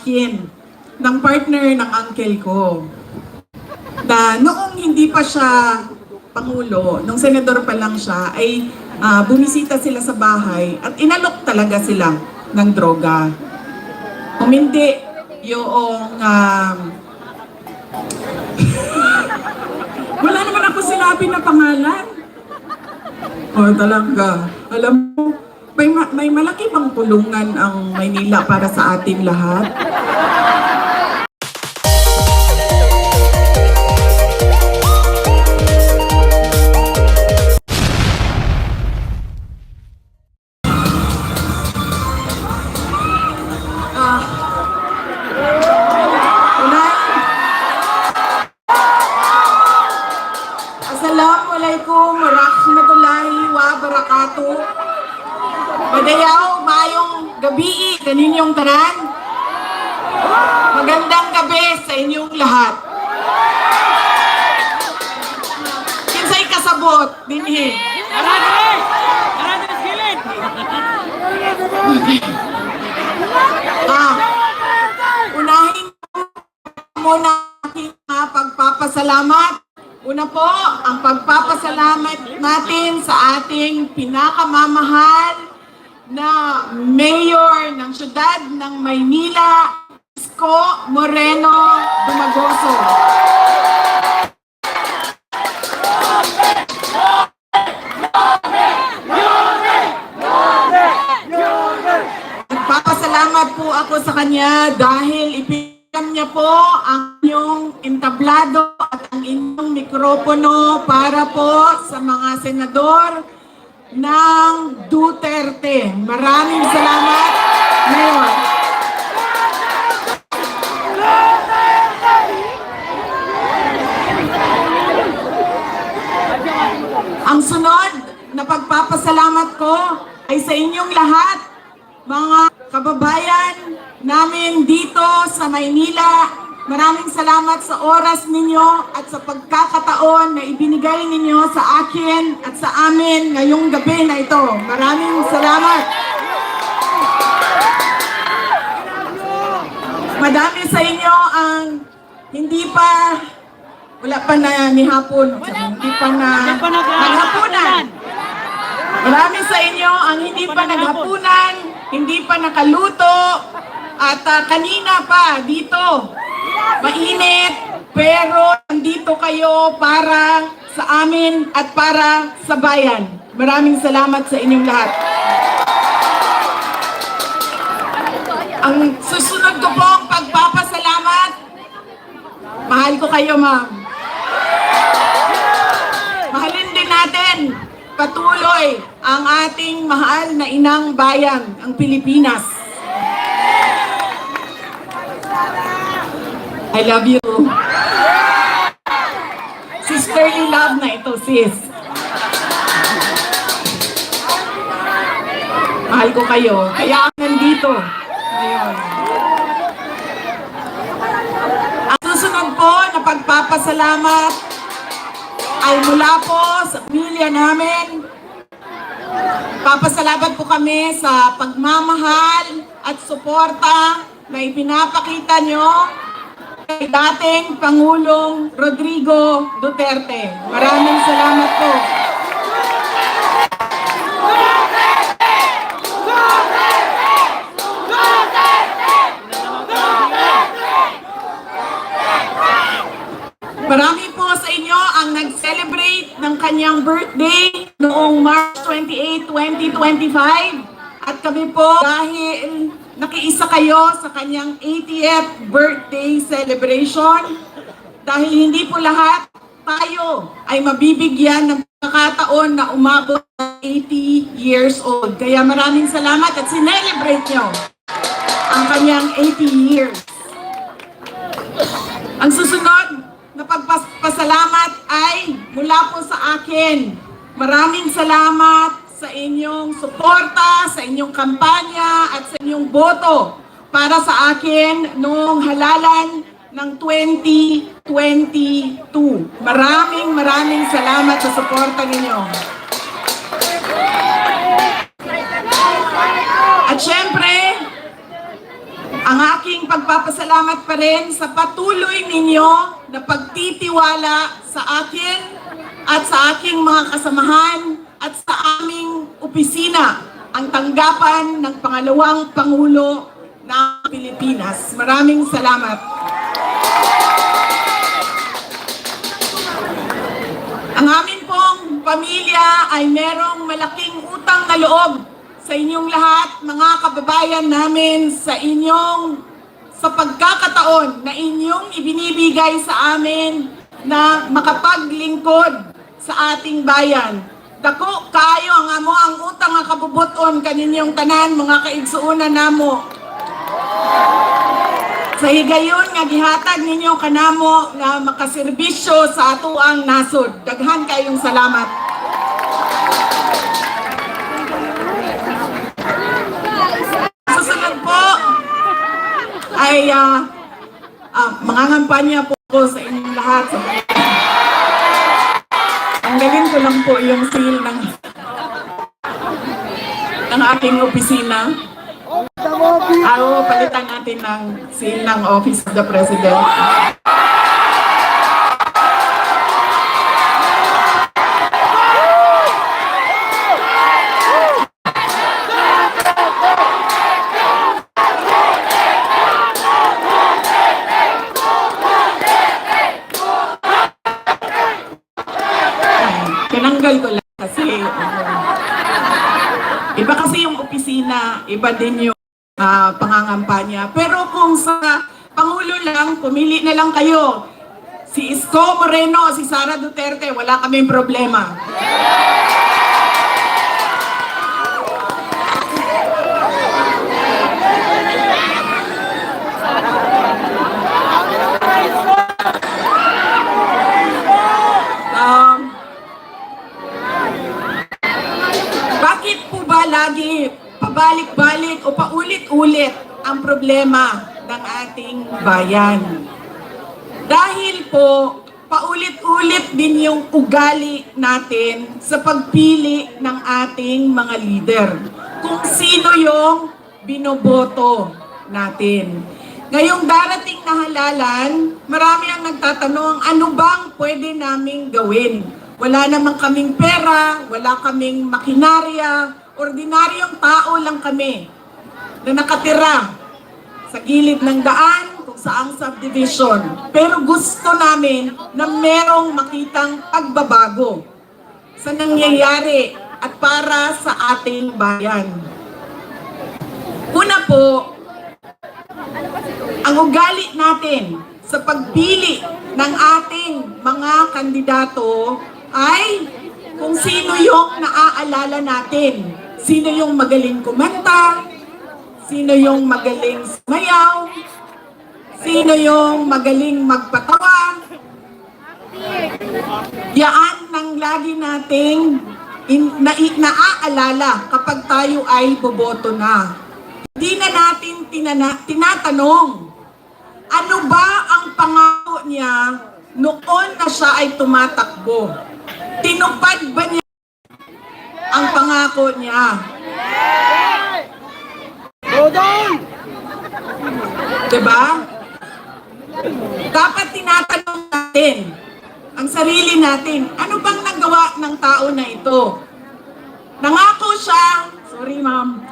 akin ng partner ng uncle ko. Na noong hindi pa siya Pangulo, nung senador pa lang siya, ay bumisita sila sa bahay at inalok talaga sila ng droga. Kung hindi, yung wala naman ako sinabi na pangalan. Oh, talaga. Alam mo, may malaki bang tulungan ang Maynila para sa ating lahat? Assalamualaikum warahmatullahi wabarakatuh. Madayaw, mayong gabi kaninyong tanan. Magandang gabi sa inyong lahat. Kinsay kasabot dinhi. Unahin muna aking pagpapasalamat. Una po, ang pagpapasalamat natin sa ating pinakamamahal na mayor ng siyudad ng Maynila, Isko Moreno Dumagoso. Nagpapasalamat po ako sa kanya dahil ipinam niya po ang inyong entablado at ang inyong mikropono para po sa mga senador ng Duterte. Maraming salamat, Mayor. Ang sunod na pagpapasalamat ko ay sa inyong lahat, mga kababayan namin dito sa Maynila. Maraming salamat sa oras ninyo at sa pagkakataon na ibinigay ninyo sa akin at sa amin ngayong gabi na ito. Maraming salamat. Madami sa inyo ang hindi pa, wala pa na ni hapon, hindi pa na naghapunan. Marami sa inyo ang hindi pa naghapunan, hindi pa nakaluto, at kanina pa dito. Mainit, pero nandito kayo para sa amin at para sa bayan. Maraming salamat sa inyong lahat. Ang susunod ko pong pagpapasalamat, mahal ko kayo, ma'am. Mahalin din natin patuloy ang ating mahal na inang bayan, ang Pilipinas. I love you. Sisterly love na ito, sis. Mahal ko kayo. Kaya ako nandito. Ayun. Ang susunod po na pagpapasalamat ay mula po sa pamilya namin. Papasalamat po kami sa pagmamahal at suporta na ipinapakita nyo kay dating Pangulong Rodrigo Duterte. Maraming salamat po. Marami po sa inyo ang nag-celebrate ng kanyang birthday noong March 28, 2025. At kami po, dahil nakiisa kayo sa kanyang 80th birthday celebration, dahil hindi po lahat tayo ay mabibigyan ng pagkakataon na umabot ng 80 years old. Kaya maraming salamat at sinelebrate nyo ang kanyang 80 years. Ang susunod na pagpasalamat ay mula po sa akin. Maraming salamat sa inyong suporta, sa inyong kampanya at sa inyong boto para sa akin noong halalan ng 2022. Maraming salamat sa suporta ninyo. At syempre, Ang aking pagpapasalamat pa rin sa patuloy ninyo na pagtitiwala sa akin at sa aking mga kasamahan at sa aming opisina, ang tanggapan ng pangalawang Pangulo ng Pilipinas. Maraming salamat. Ang amin pong pamilya ay merong malaking utang na loob sa inyong lahat, mga kababayan namin, sa pagkakataon na inyong ibinibigay sa amin na makapaglingkod sa ating bayan. Dako kayo ang amo ang utang nga kabubuton kaninyong tanan, mga kaigsuunan namo. Sa higayon nga gihatag ninyo kanamo nga makaserbisyo sa atuang nasod. Daghan kayong salamat. Susunod po ay mga kampanya po ko sa inyong lahat. Tanggalin ko lang po yung seal ng aking opisina. Palitan natin ng seal ng Office of the President. Tinanggal ko lang kasi iba kasi yung opisina, iba din yung pangangampanya. Pero kung sa Pangulo lang, pumili na lang kayo. Si Isko Moreno, si Sara Duterte, wala kaming problema. Bakit po ba lagi pabalik-balik o paulit-ulit ang problema ng ating bayan? Dahil po, paulit-ulit din yung ugali natin sa pagpili ng ating mga leader. Kung sino yung binoboto natin. Ngayong darating na halalan, marami ang nagtatanong, ano bang pwede naming gawin? Wala namang kaming pera, wala kaming makinarya, ordinaryong tao lang kami na nakatira sa gilid ng daan kung saang subdivision. Pero gusto namin na merong makitang pagbabago sa nangyayari at para sa ating bayan. Una po, ang ugali natin sa pagpili ng ating mga kandidato ay kung sino yung naaalala natin. Sino yung magaling kumanta, sino yung magaling sumayaw, sino yung magaling magpatawa. Yaan nang lagi nating naaalala kapag tayo ay boboto na. Hindi na natin tinatanong, ano ba ang pangako niya noon na siya ay tumatakbo? Tinupad ba niya ang pangako niya? Diba? Dapat tinatanong natin ang sarili natin, ano bang nagawa ng tao na ito? Nangako siya, sorry ma'am,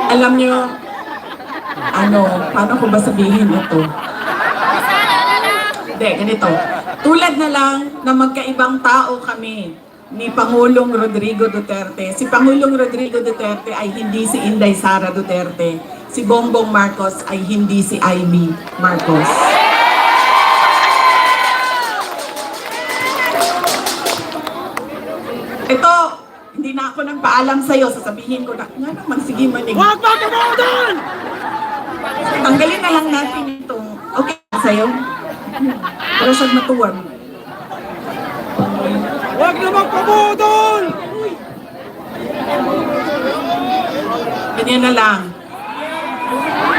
alam nyo, paano ko ba sabihin ito? Hindi, ganito. Tulad na lang na magkaibang tao kami ni Pangulong Rodrigo Duterte. Si Pangulong Rodrigo Duterte ay hindi si Inday Sara Duterte. Si Bongbong Marcos ay hindi si Amy Marcos. Ito, hindi na ako nagpaalam sa'yo, sasabihin ko na, nga naman, sige manig. Wag ba doon! Tanggalin na lang natin itong, okay sa'yo? Pero siyang matuwan. Wag na magpabudol! Ganyan na lang.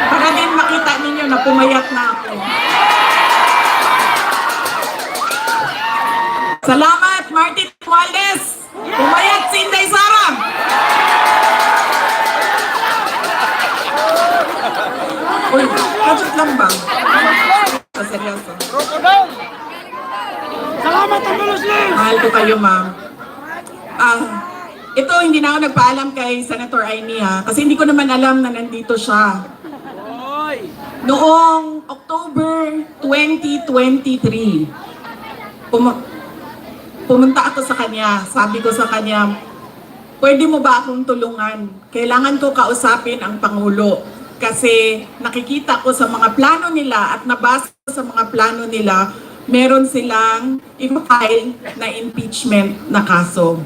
Para din makita ninyo na pumayat na ako. Salamat, Martin Waldes! Pumayat si Inday Sara! Uy, kadot lang ba? Seryoso. Salamat ang Muslim! Mahal ko kayo, ma'am. Ito, hindi na ako nagpaalam kay Senator Aimee ha, kasi hindi ko naman alam na nandito siya. Noong October 2023, pumunta ako sa kanya. Sabi ko sa kanya, pwede mo ba akong tulungan? Kailangan ko kausapin ang Pangulo. Kasi nakikita ko sa mga plano nila at nabasa sa mga plano nila, meron silang i-file na impeachment na kaso.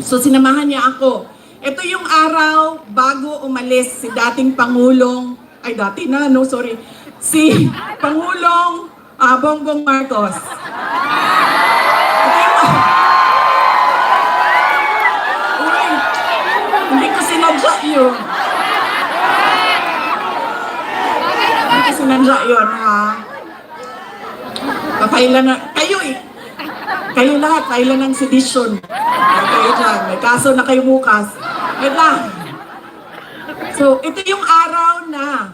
So sinamahan niya ako. Ito yung araw bago umalis si dating Pangulong, si Pangulong Bongbong Marcos. Uy, hindi ko sinadya yun. Hindi ko sinadya yun, ha? Papailan na, kayo lahat, kailan ng sedition. Kayo dyan, may kaso na kayo bukas. Wait lang. So, ito yung araw na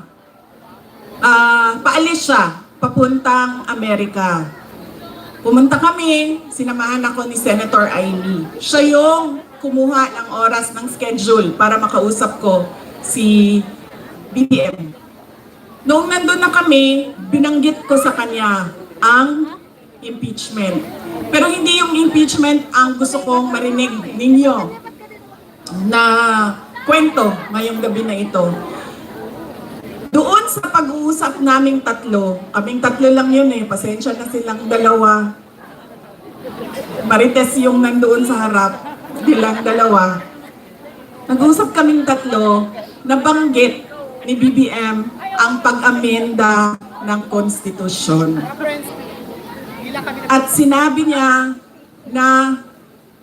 paalis siya, papuntang Amerika. Pumunta kami, sinamahan ako ni Senator Aimee. Siya yung kumuha ng oras ng schedule para makausap ko si BBM. Noong nandun na kami, binanggit ko sa kanya ang impeachment. Pero hindi yung impeachment ang gusto kong marinig ninyo na kwento ngayong gabi na ito. Doon sa pag-uusap naming tatlo, kaming tatlo lang yun pasensya na silang dalawa. Marites yung nandoon sa harap, silang dalawa. Nag-uusap kaming tatlo, nabanggit ni BBM ang pag-amenda ng konstitusyon. At sinabi niya na,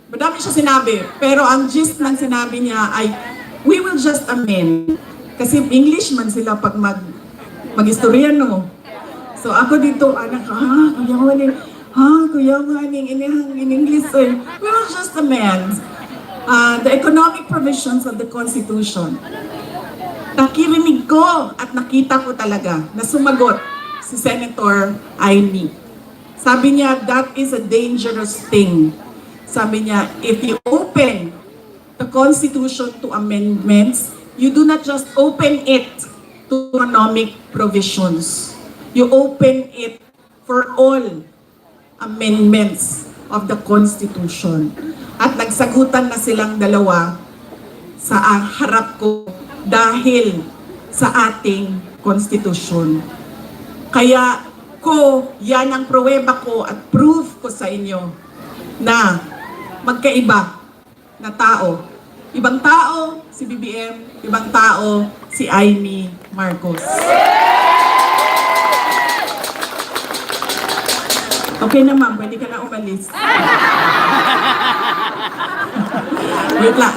madami siya sinabi, pero ang gist ng sinabi niya ay, we will just amend. Kasi English man sila pag mag-historiano. So ako dito, anak, kuya maning, in English, we will just amend the economic provisions of the Constitution. Nakirinig ko at nakita ko talaga na sumagot si Senator Aimee. Sabi niya, that is a dangerous thing. Sabi niya, if you open the Constitution to amendments, you do not just open it to economic provisions. You open it for all amendments of the Constitution. At nagsagutan na silang dalawa sa harap ko dahil sa ating Constitution. Kaya yan ang pruweba ko at proof ko sa inyo na magkaiba na tao. Ibang tao si BBM, ibang tao si Aimee Marcos. Okay na ma'am, pwede ka na umalis. Wait lang.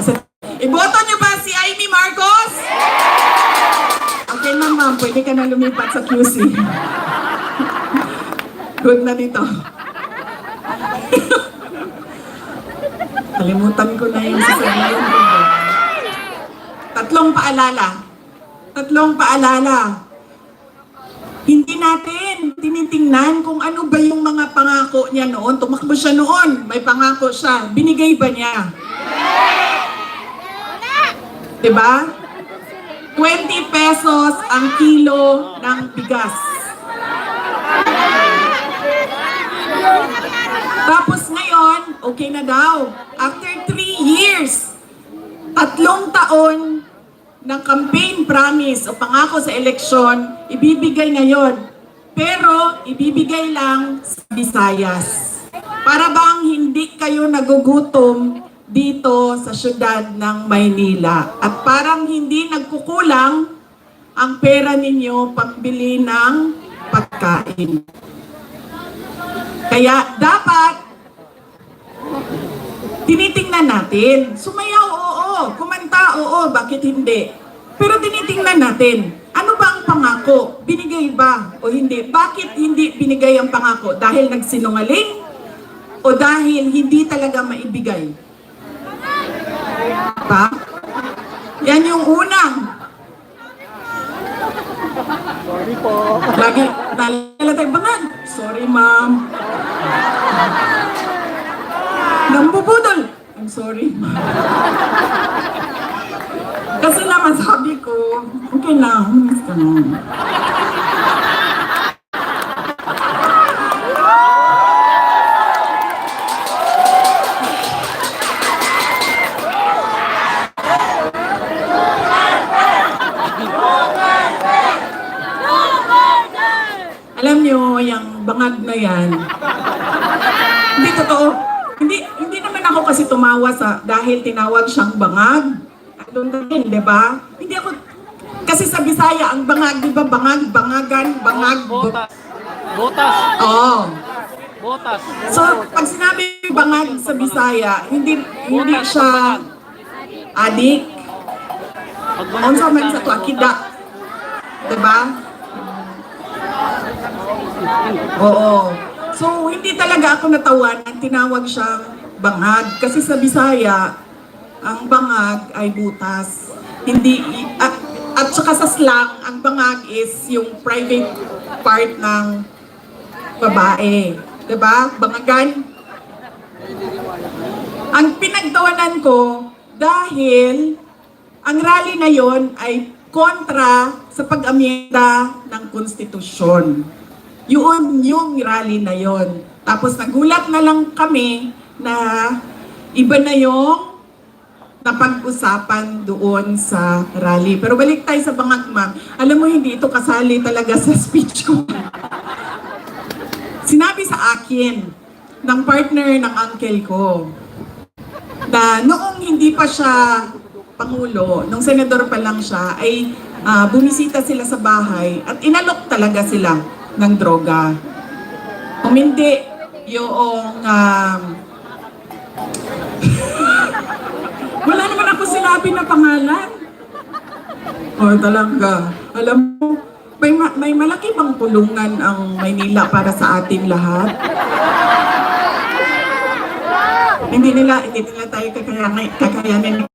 Iboto niyo ba si Aimee Marcos? Okay na ma'am, pwede ka na lumipat sa QC. Good na dito. Kalimutan ko na yung sasabihin ko. Tatlong paalala. Hindi natin tinitingnan kung ano ba yung mga pangako niya noon. Tumakbo siya noon. May pangako siya. Binigay ba niya? Diba? 20 pesos ang kilo ng bigas. Tapos ngayon, okay na daw. After 3 years, 3 taon ng campaign promise o pangako sa eleksyon, ibibigay ngayon. Pero, ibibigay lang sa Visayas. Para bang hindi kayo nagugutom dito sa syudad ng Maynila. At parang hindi nagkukulang ang pera ninyo pambili ng pagkain. Kaya dapat tinitingnan natin. Sumayaw, oo. Kumanta, oo. Bakit hindi? Pero tinitingnan natin. Ano ba ang pangako? Binigay ba o hindi? Bakit hindi binigay ang pangako? Dahil nagsinungaling? O dahil hindi talaga maibigay? Pa? Yan yung unang. Sorry po. Lagi, nalala tayo, bangag. Sorry, ma'am. Nambubudol. I'm sorry, ma'am. Kasi naman sabi ko, okay na, humis ka na. Alam nyo, yung bangag na yan, hindi totoo. Hindi naman ako kasi tumawa dahil tinawag siyang bangag. Doon din, di ba? Hindi ako, kasi sa Bisaya, ang bangag, di ba? Bangag, bangagan, bangag. Botas. Botas. Oo. Botas. So, pag sinabi bangag sa Bisaya, hindi siya adik. Unsa man sa tuakida. Di ba? Oo. So, hindi talaga ako natawan ang tinawag siyang bangag. Kasi sa Bisaya, ang bangag ay butas. Hindi, at saka sa slang, ang bangag is yung private part ng babae. Diba? Bangagan. Ang pinagtawanan ko, dahil ang rally na yon ay kontra sa pag-amyenda ng konstitusyon. Yun yung rally na yon. Tapos nagulat na lang kami na iba na yung napag-usapan doon sa rally. Pero balik tayo sa bangag, ma'am. Alam mo, hindi ito kasali talaga sa speech ko. Sinabi sa akin ng partner ng uncle ko na noong hindi pa siya Pangulo, nung senador pa lang siya, ay bumisita sila sa bahay at inalok talaga sila ng droga. Kung hindi, yung wala naman ako sinabi na pangalan. Oh, talaga. Alam mo, may malaki bang tulungan ang Maynila para sa ating lahat? Hindi nila tayo kakayanin.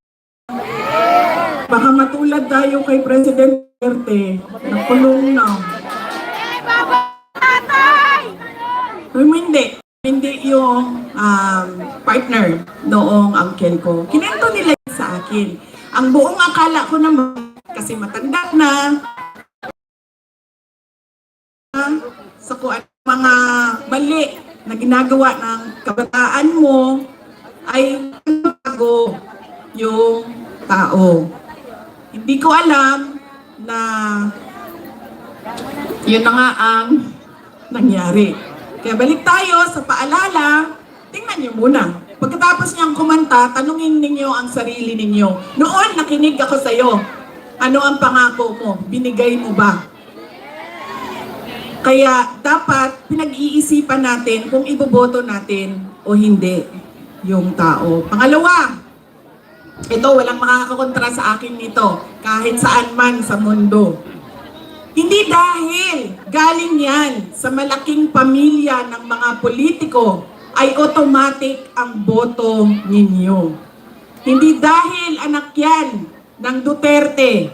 Baka matulad tayo kay President Duterte. Nakulong na. Hindi yung partner noong uncle ko. Kinento nila sa akin. Ang buong akala ko naman, kasi matanda na, sa mga mali na ginagawa ng kabataan mo, ay bago yung tao. Hindi ko alam na yun na nga ang nangyari. Kaya balik tayo sa paalala, tingnan niyo muna. Pagkatapos niyang kumanta, tanungin ninyo ang sarili ninyo. Noon, nakinig ako sa iyo. Ano ang pangako mo? Binigay mo ba? Kaya dapat pinag-iisipan natin kung iboboto natin o hindi yung tao. Pangalawa, ito walang makakakontra sa akin nito kahit saan man sa mundo. Hindi dahil galing yan sa malaking pamilya ng mga politiko ay automatic ang boto ninyo. Hindi dahil anak yan ng Duterte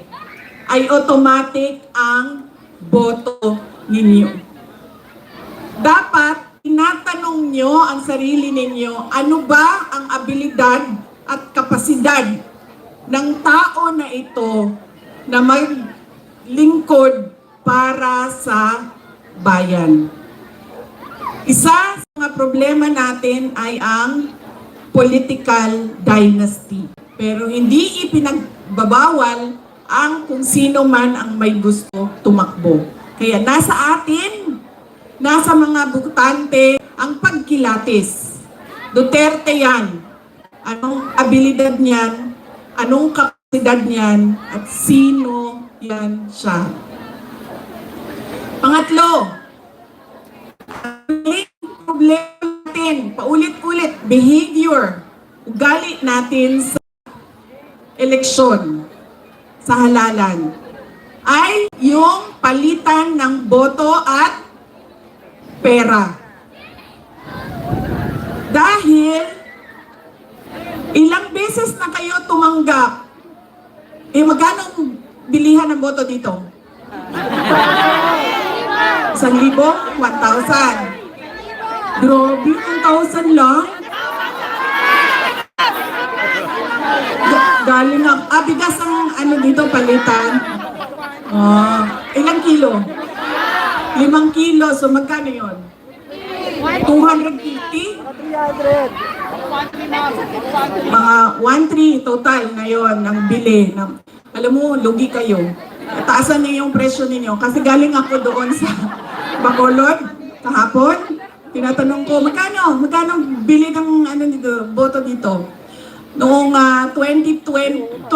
ay automatic ang boto ninyo. Dapat tinatanong nyo ang sarili ninyo, ano ba ang abilidad at kapasidad ng tao na ito na maglingkod para sa bayan. Isa sa mga problema natin ay ang political dynasty. Pero hindi ipinagbabawal ang kung sino man ang may gusto tumakbo. Kaya nasa atin, nasa mga butante, ang pagkilatis. Duterte yan. Anong abilidad niyan, anong kapasidad niyan, at sino yan siya. Pangatlo, ang problema natin, paulit-ulit, behavior ugali natin sa eleksyon, sa halalan, ay yung palitan ng boto at pera. Dahil ilang beses na kayo tumanggap, magkano bilihan ng boto dito? 1,000? 1,000. Grabe, 1,000 lang? Galing ang, bigas ang ano dito, palitan. Ilang kilo? 5 kilo, so magkano yun? 250? 300. Mga 1,300 total ngayon ng bili. Alam mo, lugi kayo. Taasan niyo yung presyo ninyo. Kasi galing ako doon sa Bacolod kahapon. Tinatanong ko, magkano bili ng ano dito, boto dito? Noong 2019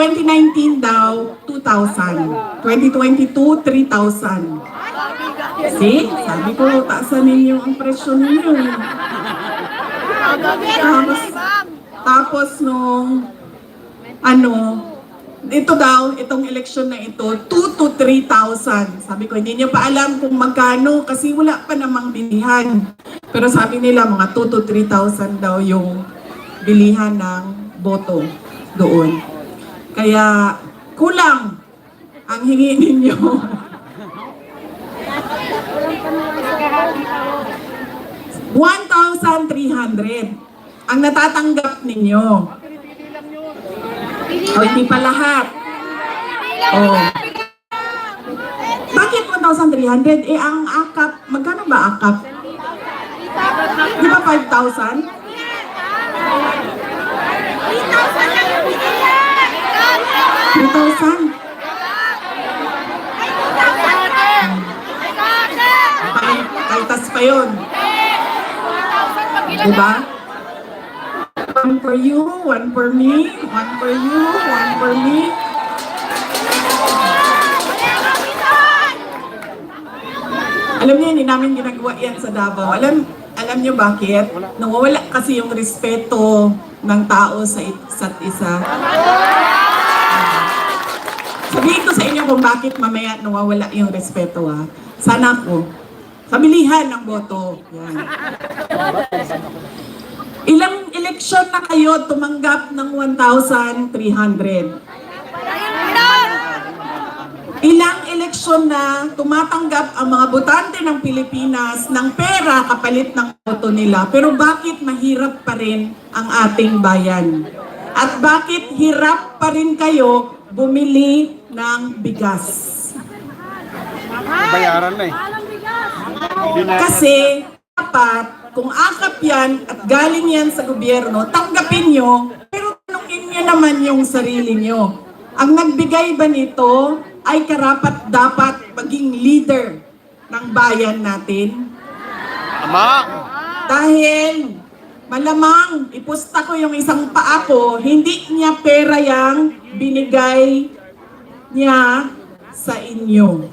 daw, 2,000. 2022, 3,000. See? Sabi ko, taasan ninyo ang presyo ninyo. Tapos nung ito daw, itong eleksyon na ito, 2,000 to 3,000. Sabi ko, hindi niyo pa alam kung magkano kasi wala pa namang bilihan. Pero sabi nila, mga 2,000 to 3,000 daw yung bilihan ng boto doon. Kaya kulang ang hingi ninyo. 1,300 ang natatanggap ninyo. Hindi pa lahat. Bakit 1,300? Ang akap, magkano ba akap? Di ba 5,000? 3,000? Kaltas pa yun. Diba? One for you, one for me, one for you, one for me. Alam niyo, hindi namin ginagawa yan sa Davao. Alam niyo bakit? Nawawala kasi yung respeto ng tao sa isa't isa. Sabihin ko sa inyo kung bakit mamaya nawawala yung respeto, ha. Sana po. Sa bilihan ng boto. Yan. Ilang eleksyon na kayo tumanggap ng 1,300? Ilang eleksyon na tumatanggap ang mga botante ng Pilipinas ng pera kapalit ng boto nila. Pero bakit mahirap pa rin ang ating bayan? At bakit hirap pa rin kayo bumili ng bigas? Bayaran na eh. Kasi dapat, kung akap yan at galing yan sa gobyerno, tanggapin nyo, pero tanungin nyo naman yung sarili nyo. Ang nagbigay ba nito ay karapat dapat maging leader ng bayan natin? Ama! Dahil malamang ipusta ko yung isang paa ko, hindi niya pera yang binigay niya sa inyo.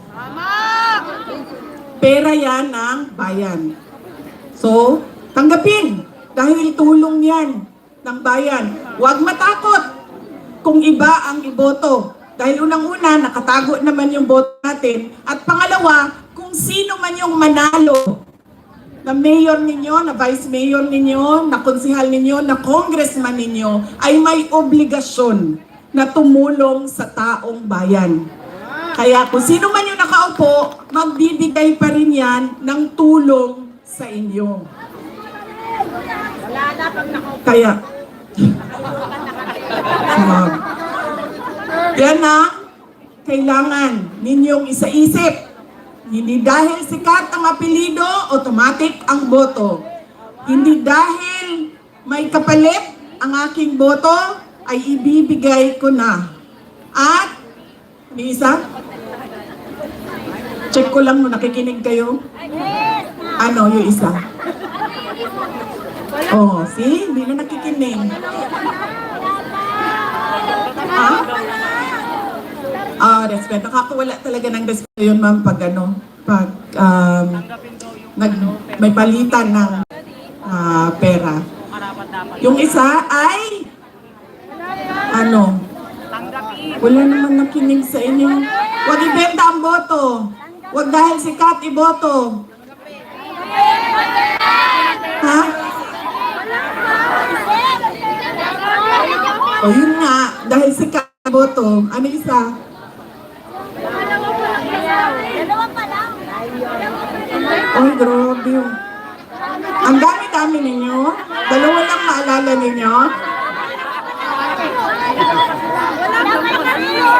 Pera yan ng bayan. So, tanggapin. Dahil tulong yan ng bayan. Huwag matakot kung iba ang iboto. Dahil unang-una, nakatago naman yung boto natin. At pangalawa, kung sino man yung manalo na mayor ninyo, na vice mayor ninyo, na konsihal ninyo, na congressman ninyo, ay may obligasyon na tumulong sa taong bayan. Kaya kung sino man yung nakaupo, magbibigay pa rin yan ng tulong sa inyo. Kaya, yan ang kailangan ninyong isaisip. Hindi dahil sikat ang apelido, automatic ang boto. Hindi dahil may kapalit ang aking boto, ay ibibigay ko na. At, may isa? Check ko lang, nakikinig kayo? Ano yung isa? Oh, see? Hindi na nakikinig. Ha? Respeto. Nakakawala talaga ng respeto yun, ma'am, pag may palitan ng pera. Yung isa ay Ano? Wala naman nakinig sa inyo. Huwag ibenta ang boto. Huwag dahil sikat iboto. Ha? O yun nga, dahil sikat iboto. Ano isa? Ay, grabe. Ang dami-dami ninyo. Dalawa lang maalala ninyo.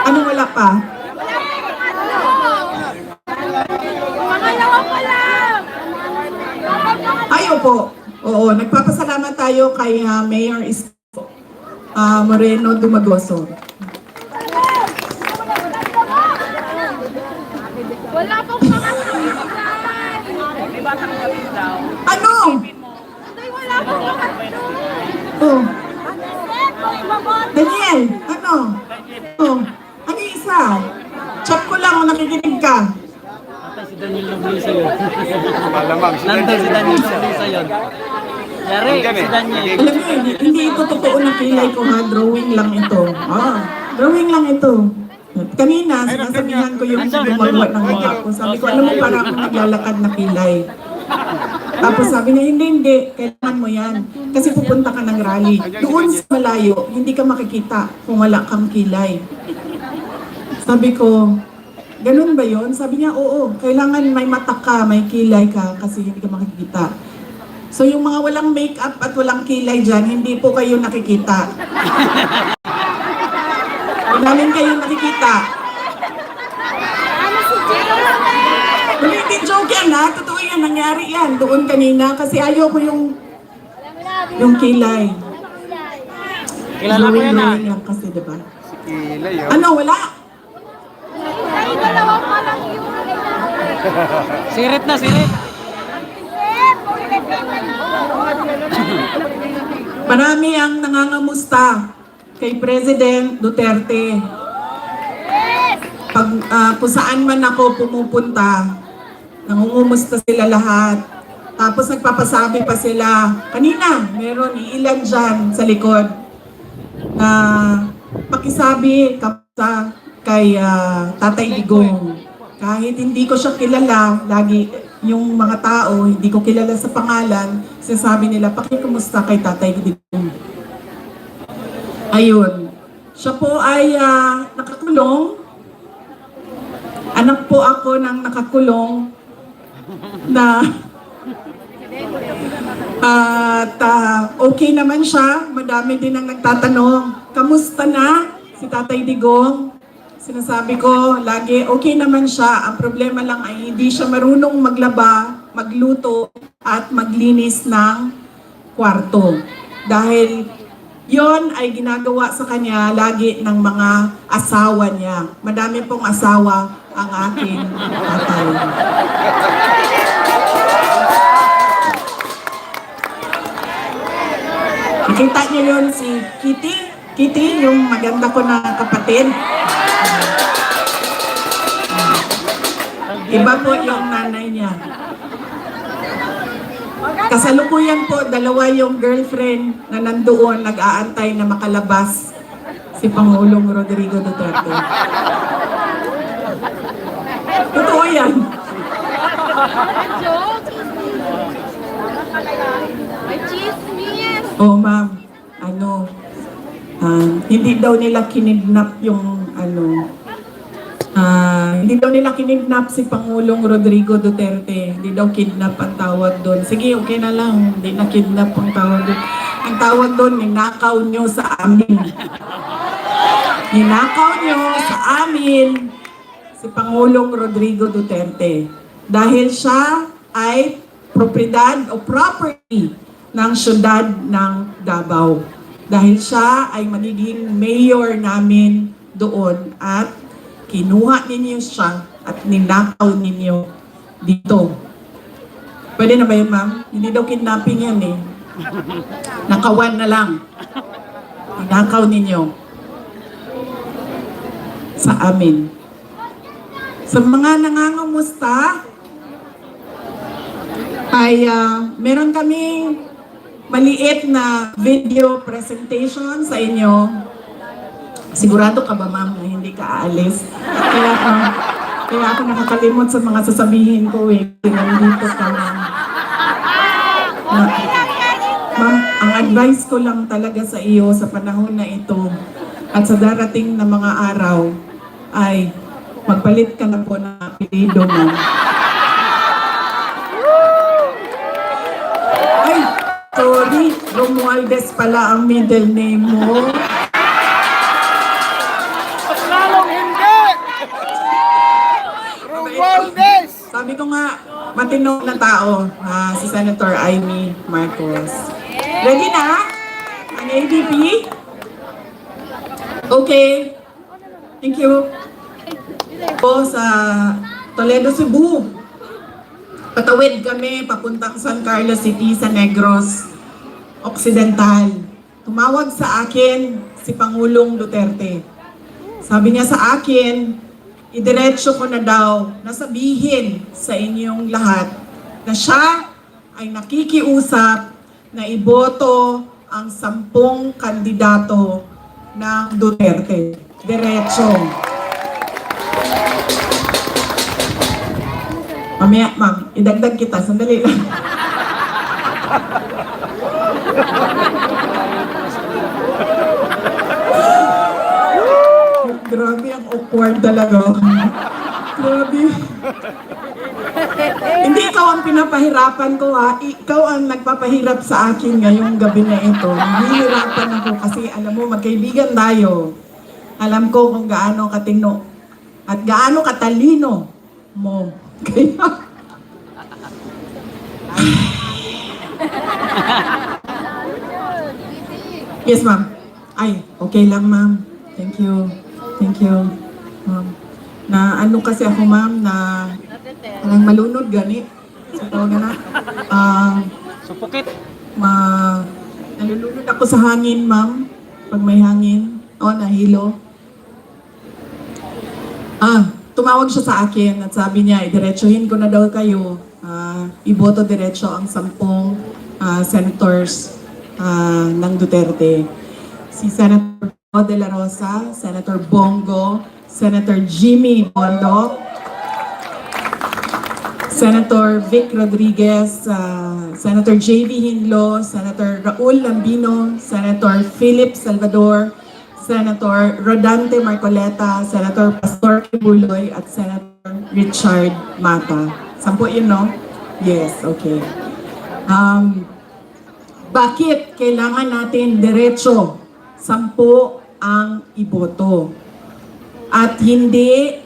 Ano wala pa? Ay, opo. Oo, nagpapasalamat tayo kay Mayor Moreno Dumagoso. Wala pong mga Ano? wala pong mga Oh, Daniel, ano? Oh, ano yung isa? Chat ko lang kung nakikinig ka. Si Daniel Nobleza yun. Malamang si Nandun si Daniel Daniel. Nobleza yun. Yari, si Daniel. Alam mo, hindi ito totoo na kilay ko ha. Drawing lang ito. Drawing lang ito. Kanina, sinasabihan ko yung gumagawa ng higa ko. Sabi ko, alam mo, para akong naglalakad na kilay. Tapos sabi niya, hindi, kailangan mo yan. Kasi pupunta ka ng rally. Doon sa malayo, hindi ka makikita kung wala kang kilay. Sabi ko, ganun ba yun? Sabi niya, oo, kailangan may mata ka, may kilay ka, kasi hindi ka makikita. So yung mga walang makeup at walang kilay dyan, hindi po kayo nakikita. Maraming kayo nakikita. Hindi joke yan ha, totoo yan, nangyari yan doon kanina kasi ayoko yung kilay. Kilala ko yan ah. Drawing lang kasi, diba? Kilay, oh. Ano, wala? Ay, dalawa pa lang yung Sirit na, sirit. Marami ang nangangamusta kay President Duterte. Pag kung saan man ako pumupunta, nangungumusta sila lahat. Tapos nagpapasabi pa sila, kanina meron iilan dyan sa likod na pakisabi kay Tatay Digong. Kahit hindi ko siya kilala, lagi yung mga tao, hindi ko kilala sa pangalan, sinasabi nila, pakikumusta kay Tatay Digong. Ayun. Siya po ay nakakulong. Anak po ako ng nakakulong na at okay naman siya. Madami din ang nagtatanong, kamusta na si Tatay Digong? Sinasabi ko, lagi okay naman siya. Ang problema lang ay hindi siya marunong maglaba, magluto, at maglinis ng kwarto. Dahil yon ay ginagawa sa kanya lagi ng mga asawa niya. Madami pong asawa ang aking tatay. Nakita niyo yun si Kitty? Kitty, yung maganda ko na kapatid. Iba po yung nanay niya. Kasalukuyan po, dalawa yung girlfriend na nandoon, nag-aantay na makalabas si Pangulong Rodrigo Duterte. Totoo yan. May chismis. Oh, ma'am, hindi daw nila kinidnap yung hindi daw nila kinidnap si Pangulong Rodrigo Duterte. Hindi daw kidnap ang tawag doon. Sige, okay na lang. Hindi na kidnap ang tawag doon. Ang tawag doon, ninakaw nyo sa amin. Ninakaw nyo sa amin si Pangulong Rodrigo Duterte. Dahil siya ay propriedad o property ng syudad ng Davao. Dahil siya ay magiging mayor namin doon at kinuha ninyo siya at ninakaw ninyo dito. Pwede na ba yun, ma'am? Hindi daw kidnapping yan eh. Nakawan na lang. Ninakaw ninyo sa amin. Sa mga nangangamusta, ay meron kaming maliit na video presentation sa inyo Sigurado ka ba, ma'am, na hindi ka aalis? Kaya ako nakakalimot sa mga sasabihin ko eh. Nandito ka, ma'am. Ma'am, ang advice ko lang talaga sa iyo sa panahon na ito at sa darating na mga araw ay magpalit ka na po ng apelido, ma'am. Ay, sorry, Romualdez pala ang middle name mo. Lalong hindi! Romualdez! Sabi ko nga, matino na tao, si Senator Amy Marcos. Ready na? Ang ADP? Okay. Thank you. Po sa Toledo, Cebu. Patawid kami papuntang San Carlos City sa Negros Occidental. Tumawag sa akin si Pangulong Duterte. Sabi niya sa akin, idiretso ko na daw na sabihin sa inyong lahat na siya ay nakikiusap na iboto ang 10 kandidato ng Duterte. Diretso. Mamaya, ma'am, idagdag kita. Sandali lang. Grabe, ang awkward talaga. Grabe. Hindi ikaw ang pinapahirapan ko, ha. Ikaw ang nagpapahirap sa akin ngayong gabi na ito. Nahihirapan ako kasi alam mo, magkaibigan tayo. Alam ko kung gaano katino at gaano katalino mo. Kaya... Yes, ma'am. Ay, okay lang, ma'am. Thank you. Thank you, ma'am. Na ano kasi ako, ma'am, na parang malunod gani. So, na. Supukit. Nalulunod ako sa hangin, ma'am. Pag may hangin. Nahilo. Tumawag siya sa akin at sabi niya, idiretsuhin ko na daw kayo. Iboto diretso ang 10 senators ng Duterte. Si Senator De La Rosa, Senator Bongo, Senator Jimmy Bondo, Senator Vic Rodriguez, Senator J.V. Hinlo, Senator Raul Lambino, Senator Philip Salvador, Senator Rodante Marcoleta, Senator Pastor Kibuloy, at Senator Richard Mata. 10 yun, no? Yes, okay. Bakit kailangan natin diretso 10 ang iboto? At hindi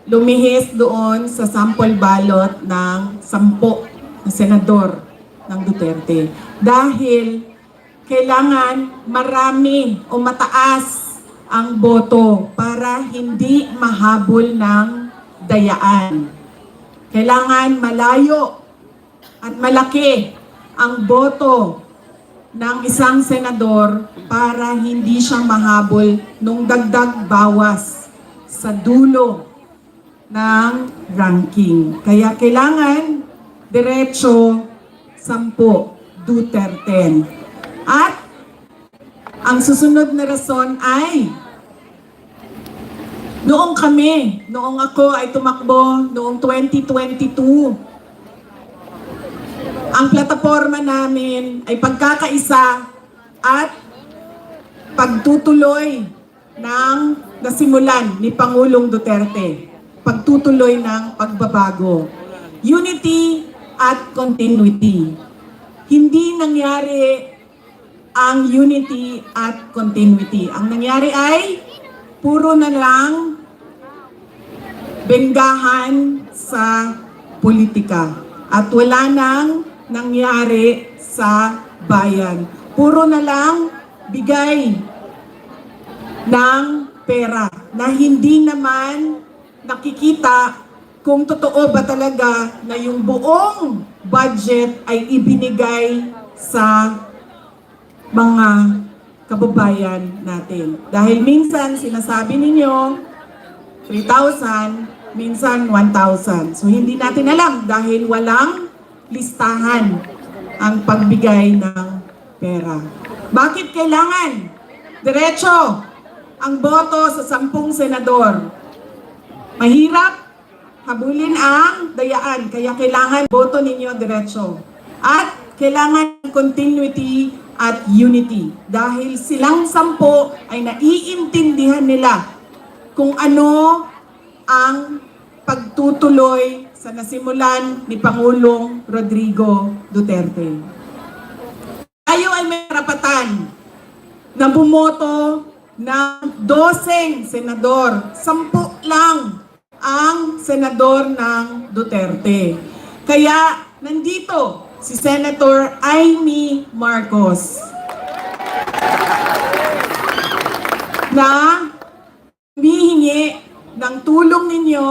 lumihis doon sa sample ballot ng 10 na senador ng Duterte. Dahil kailangan marami o mataas ang boto para hindi mahabol ng dayaan. Kailangan malayo at malaki ang boto ng isang senador para hindi siya mahabol nung dagdag bawas sa dulo ng ranking. Kaya kailangan diretso 10 Duterte. At ang susunod na rason ay noong ako ay tumakbo noong 2022, ang plataforma namin ay pagkakaisa at pagtutuloy ng nasimulan ni Pangulong Duterte. Pagtutuloy ng pagbabago. Unity at continuity. Hindi nangyari ang unity at continuity. Ang nangyari ay puro na lang benggahan sa politika. At wala nang nangyari sa bayan. Puro na lang bigay ng pera na hindi naman nakikita kung totoo ba talaga na yung buong budget ay ibinigay sa mga kababayan natin. Dahil minsan sinasabi ninyo 3,000, minsan 1,000. So hindi natin alam dahil walang listahan ang pagbigay ng pera. Bakit kailangan diretso ang boto sa 10 senador. Mahirap habulin ang dayaan, kaya kailangan boto ninyo diretso. At kailangan continuity at unity. Dahil silang 10 ay naiintindihan nila kung ano ang pagtutuloy sa nasimulan ni Pangulong Rodrigo Duterte. Tayo ay may karapatan na bumoto ng 12 senador. 10 lang ang senador ng Duterte. Kaya nandito si Senator Amy Marcos na humihingi ng tulong ninyo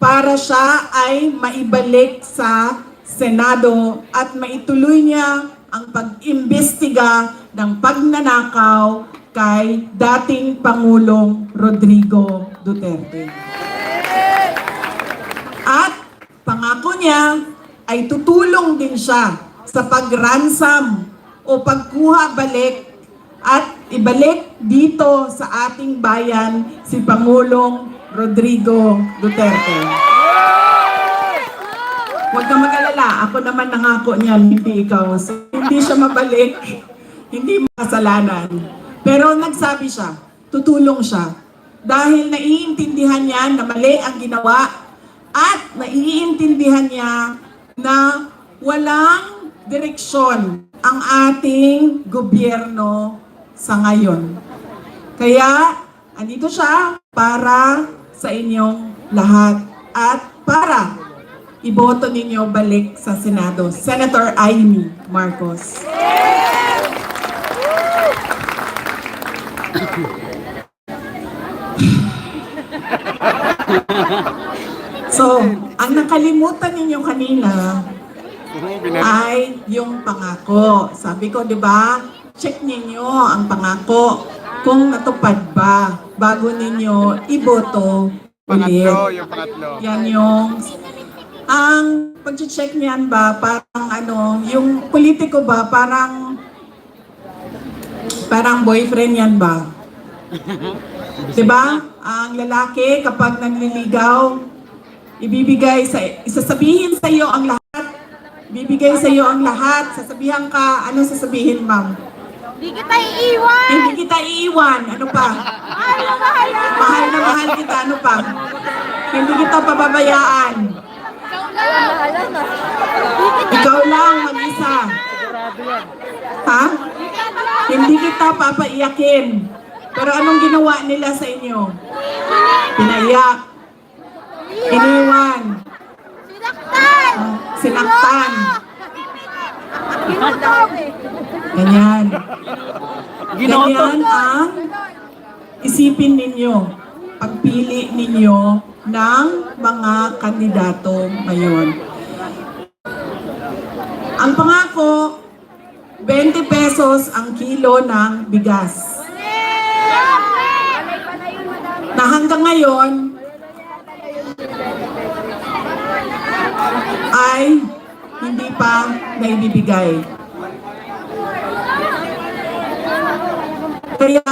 para siya ay maibalik sa Senado at maituloy niya ang pag-imbestiga ng pagnanakaw kay dating Pangulong Rodrigo Duterte. At pangako niya ay tutulong din siya sa pag-ransom o pagkuha balik at ibalik dito sa ating bayan si Pangulong Rodrigo Duterte. Huwag ka mag-alala, ako naman nangako niyan, hindi ikaw. So, hindi siya mabalik, hindi makasalanan. Pero nagsabi siya, tutulong siya. Dahil naiintindihan niya na mali ang ginawa at naiintindihan niya na walang direksyon ang ating gobyerno sa ngayon. Kaya, andito siya para sa inyong lahat at para iboto ninyo balik sa Senado. Senator Amy Marcos. So, ang nakalimutan ninyo kanina ay yung pangako. Sabi ko, di ba? Check ninyo ang pangako kung natupad ba bago ninyo iboto ulit. Yung pangatlo. Yan yung ang pag-check niyan ba parang ano, yung politiko ba parang boyfriend yan ba? 'Di ba? Ang lalaki kapag nanliligaw, ibibigay sa isasabihin sa iyo ang lahat. Bibigay sa iyo ang lahat. Sasabihan ka, ano sasabihin, ma'am? Hindi kita iiwan! Hindi kita iiwan. Ano pa? Mahal na mahal na! Mahal na mahal kita. Ano pa? Hindi kita pababayaan. Ikaw lang, mag-isa. Ha? Hindi kita papaiyakin. Pero anong ginawa nila sa inyo? Pinaiyak. Iniwan. Sinaktan! Sinaktan. Ginutom! Ganyan. Ganyan ang isipin ninyo. Pagpili ninyo ng mga kandidato ngayon. Ang pangako, 20 pesos ang kilo ng bigas. Na hanggang ngayon ay hindi pa naibibigay. Kaya,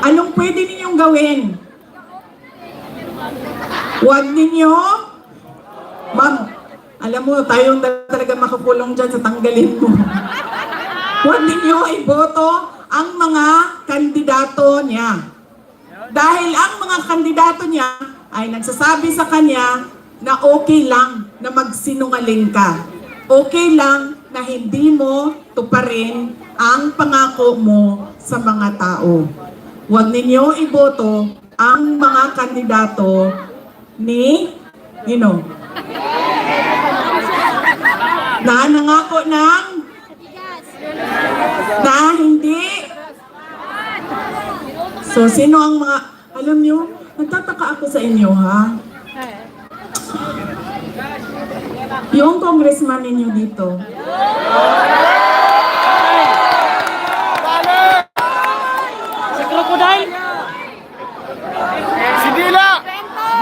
anong pwede ninyong gawin? Huwag ninyo, ma'am, alam mo, tayong talaga makakulong dyan sa tanggalin mo. Huwag ninyo iboto ang mga kandidato niya. Dahil ang mga kandidato niya ay nagsasabi sa kanya na okay lang na magsinungaling ka. Okay lang na hindi mo tuparin ang pangako mo sa mga tao. Huwag ninyo iboto ang mga kandidato ni na nangako ng na hindi. So, sino ang mga, alam nyo, nagtataka ako sa inyo, ha? Yung congressman ninyo dito. Si Crocodile? Si Dila!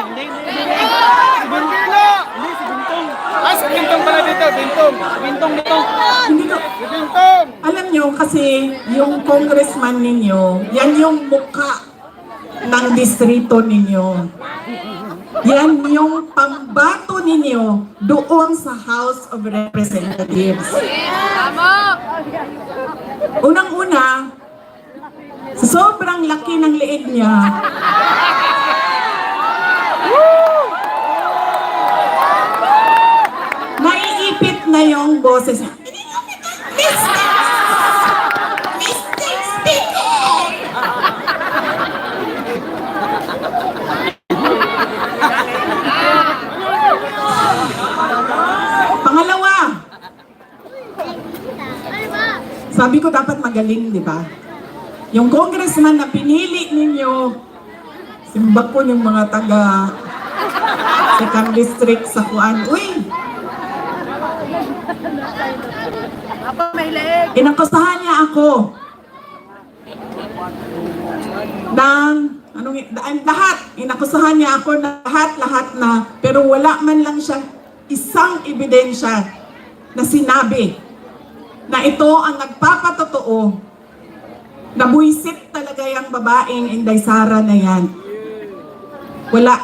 Hindi. Si Bintila! Hindi, si Bintong. Ah, si Bintong pala dito, Bintong. Bintong dito. Hindi ko, Si Bintong! Alam nyo, kasi yung congressman ninyo, yan yung mukha ng distrito ninyo. Yan yung pambato ninyo doon sa House of Representatives. Unang-una, sa sobrang laki ng liig niya, naiipit na yung boses niya. Mr. Speaker! Pangalawa, sabi ko dapat magaling, di ba? Yung congressman na pinili ninyo, simbak ko yung mga taga second district sa Kuan. Uy! Inakusahan niya ako ng lahat. Inakusahan niya ako ng lahat na, pero wala man lang siyang isang ebidensya na sinabi na ito ang nagpapatotoo na buwisit talaga yung babaeng Inday Sara na yan. Wala.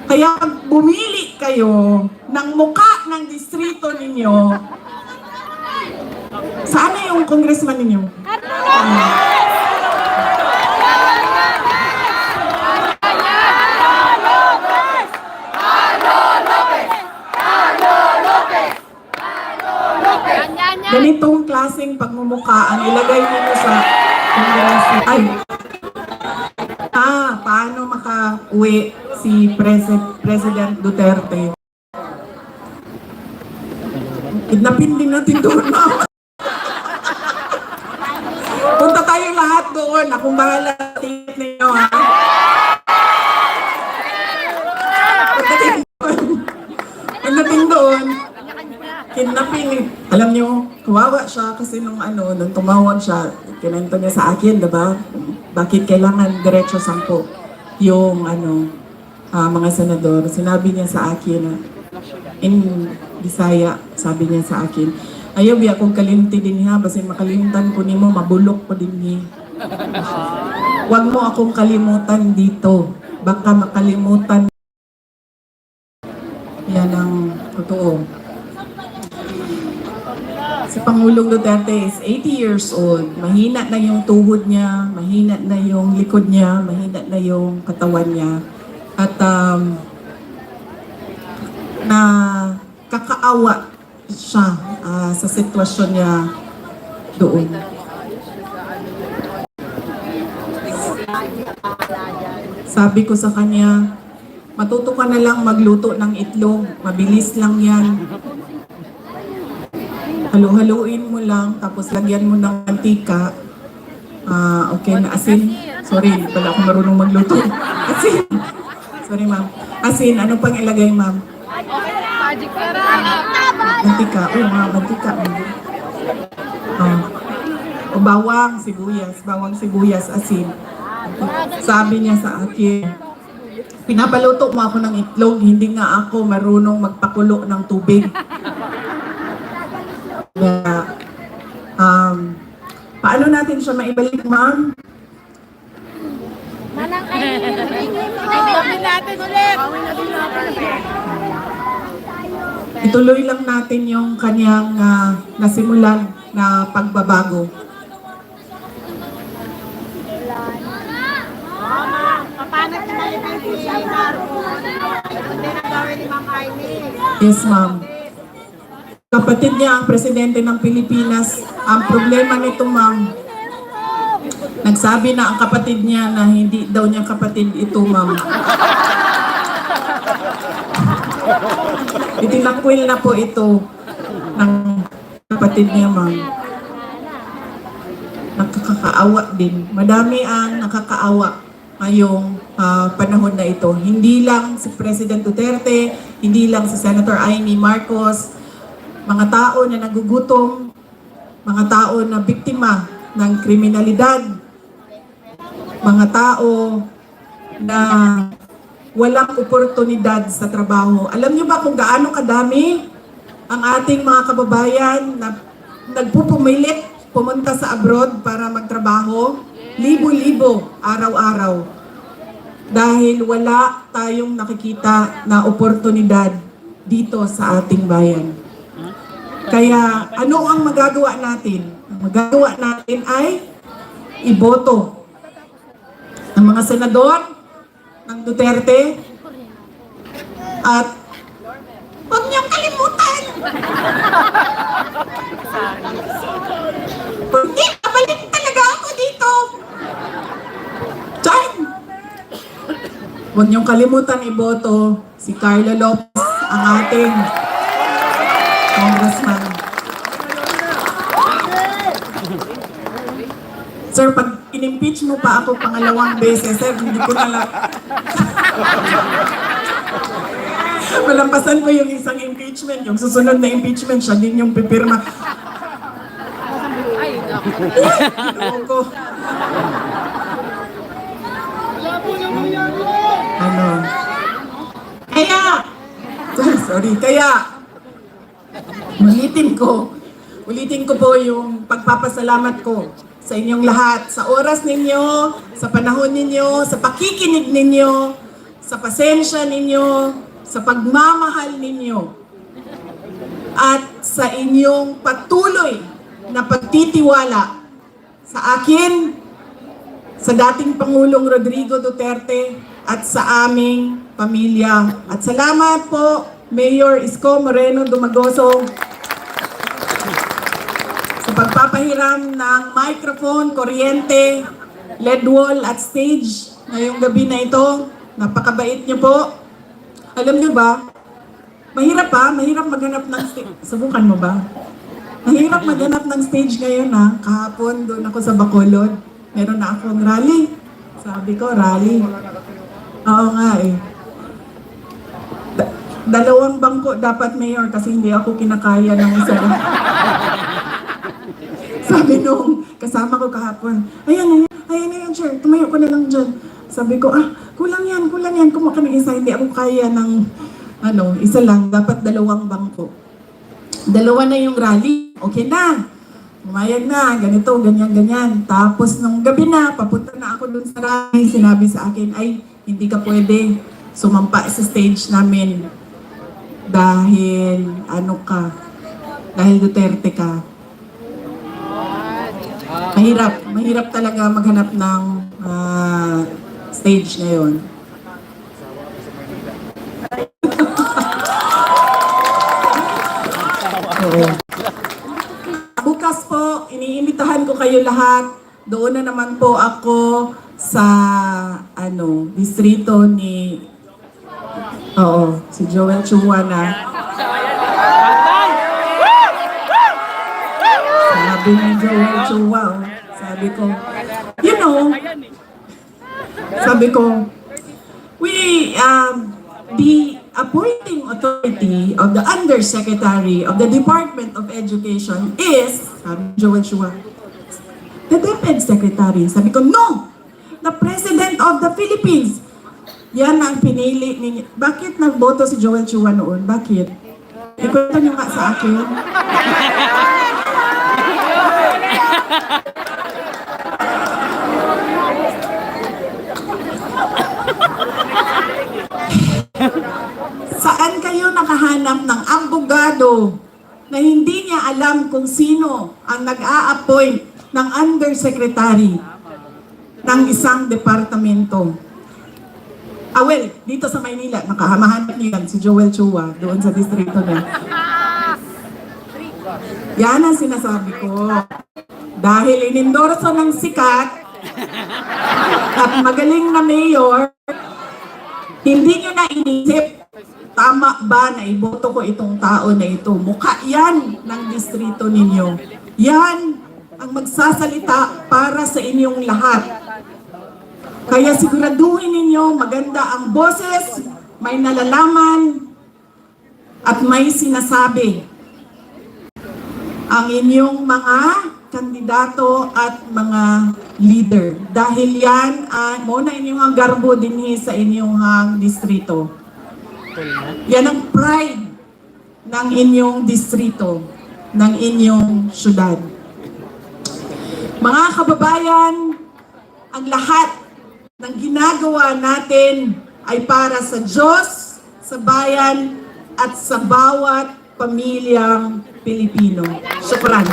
Kaya pag bumili kayo ng muka ng distrito ninyo, sana yung congressman ninyo? Ganitong klaseng pagmumuka ang ilagay ninyo sa Congress. Ay! Paano maka-uwi si President Duterte? Kidnapin din natin doon, ma'am. Punta tayo lahat doon. Akong bahala sa ticket ninyo, ha? Pagdating doon, kidnapping. Alam nyo, kawawa siya kasi nung tumawag siya, kinento niya sa akin, diba? Bakit kailangan diretso 10 yung mga senador. Sinabi niya sa akin, in Bisaya, sabi niya sa akin, ayaw biya kong kalimti din ha, basta makalimtan ko nimo, mabulok ko din niya. Huwag mo akong kalimutan dito. Baka makalimutan. Yan ang totoo. Si Pangulong Duterte is 80 years old. Mahina na yung tuhod niya, mahina na yung likod niya, mahina na yung katawan niya. At na kakaawa siya sa sitwasyon niya doon. Sabi ko sa kanya, matuto ka na lang magluto ng itlog. Mabilis lang yan. Halo-haloin mo lang, tapos lagyan mo ng mantika. Okay na asin. Sorry, hindi pala ako marunong magluto. Asin. Sorry, ma'am. Asin, ano pang ilagay, ma'am? Mantika. Mantika. O bawang, sibuyas, asin. Sabi niya sa akin, pinapaluto mo ako ng itlog, hindi nga ako marunong magpakulo ng tubig. Paano natin siya maibalik, ma'am? Manang kayo natin ulit. Ituloy lang natin yung kanyang nasimulan na pagbabago. Paano kinalitan si Marco? Hindi na gawin ni Ma'am Aimee. Yes, ma'am. Kapatid niya ang presidente ng Pilipinas. Ang problema nito, ma'am, nagsabi na ang kapatid niya na hindi daw niya kapatid ito, ma'am. Itinakwil na po ito ng kapatid niya, ma'am. Nakakaawa din. Madami ang nakakaawa ngayong panahon na ito. Hindi lang si President Duterte, hindi lang si Senator Amy Marcos, mga tao na nagugutom, mga tao na biktima ng kriminalidad, mga tao na walang oportunidad sa trabaho. Alam niyo ba kung gaano kadami ang ating mga kababayan na nagpupumilit pumunta sa abroad para magtrabaho, libo-libo araw-araw. Dahil wala tayong nakikita na oportunidad dito sa ating bayan. Kaya ano ang magagawa natin? Ang magagawa natin ay iboto ng mga senador ng Duterte at huwag niyong kalimutan. Hindi, babalik talaga ako dito. Diyan. Huwag niyong kalimutan iboto si Carla Lopez, ang ating congressman. Sir, pag in-impeach mo pa ako pangalawang beses, sir, hindi ko na lang... Malampasan ko yung isang impeachment, yung susunod na impeachment, siya din yung pipirma. Ay, ko. Ano? Kaya, kaya, ulitin ko po yung pagpapasalamat ko sa inyong lahat, sa oras ninyo, sa panahon ninyo, sa pakikinig ninyo, sa pasensya ninyo, sa pagmamahal ninyo, at sa inyong patuloy na pagtitiwala sa akin, sa dating Pangulong Rodrigo Duterte, at sa aming pamilya. At salamat po, Mayor Isko Moreno Dumagoso, sa pagpapahiram ng microphone, kuryente, LED wall at stage ngayong gabi na ito. Napakabait niyo po. Alam niyo ba, mahirap maghanap ng stage. Subukan mo ba? Mahirap maghanap ng stage ngayon ha. Kahapon doon ako sa Bacolod. Meron na akong rally. Sabi ko, rally. Oo nga eh. Dalawang bangko dapat, Mayor, kasi hindi ako kinakaya ng isa. Sabi nung kasama ko kahapon, ayan na yan, Chair, tumayo ko na lang dyan. Sabi ko, kulang yan, kumuha ka ng isa, hindi ako kaya ng, isa lang, dapat dalawang bangko. Dalawa na yung rally, okay na. Umayag na, ganito, ganyan. Tapos nung gabi na, papunta na ako dun sa rally, sinabi sa akin, ay, hindi ka pwede sumampa sa stage namin. Dahil, dahil Duterte ka. Mahirap talaga maghanap ng stage ngayon. Bukas po, iniimbitahan ko kayo lahat. Doon na naman po ako sa distrito ni si Joel Chua na. Sabi ni Joel Chua, sabi ko, the appointing authority of the Undersecretary of the Department of Education is, sabi ni Joel Chua, the DepEd Secretary. Sabi ko, no! The President of the Philippines. Yan ang pinili ninyo. Bakit nagboto si Joel Chua noon? Bakit? Ikwento niyo nga sa akin. Saan kayo nakahanap ng abogado na hindi niya alam kung sino ang nag-a-appoint ng undersecretary ng isang departamento? Dito sa Maynila, nakahamahanap niyo yan, si Joel Chua, doon sa distrito niya. Yan ang sinasabi ko. Dahil inendorso ng sikat at magaling na mayor, hindi nyo na inisip, tama ba na iboto ko itong tao na ito? Mukha yan ng distrito ninyo. Yan ang magsasalita para sa inyong lahat. Kaya siguraduhin ninyo maganda ang boses, may nalalaman, at may sinasabi ang inyong mga kandidato at mga leader. Dahil yan, muna inyong garbo din sa inyong distrito. Yan ang pride ng inyong distrito. ng inyong syudad. Mga kababayan, ang lahat ng ginagawa natin ay para sa Diyos, sa bayan, at sa bawat pamilyang Pilipino. Syukran.